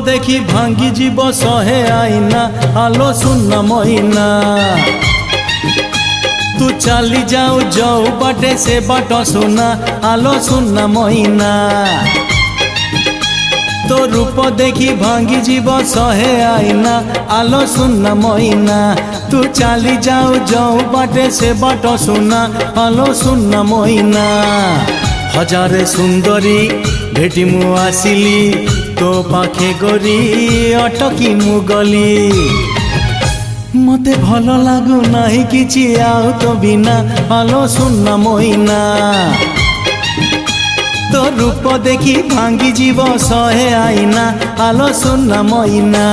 देखी भांगी जीव सहे आईना आलो सुनना मोइना तू चली जाऊ जाऊ बाटे से बाट सुना आलो सुनना मोइना तो रूप देखी भांगी जीव सहे आईना आलो सुनना मोइना तू चली जाऊ जाऊ बाटे से बाट सुना आलो सुनना मोइना हजारे सुंदरी भेटी मु आसिली तो पाखे गोरी अटकी मु गली मते भल लागू नाही किछि आउ तो बिना आलो सुनना मोइना तो रूप देखी भांगी जीव सहे आईना आलो सुनना मोइना।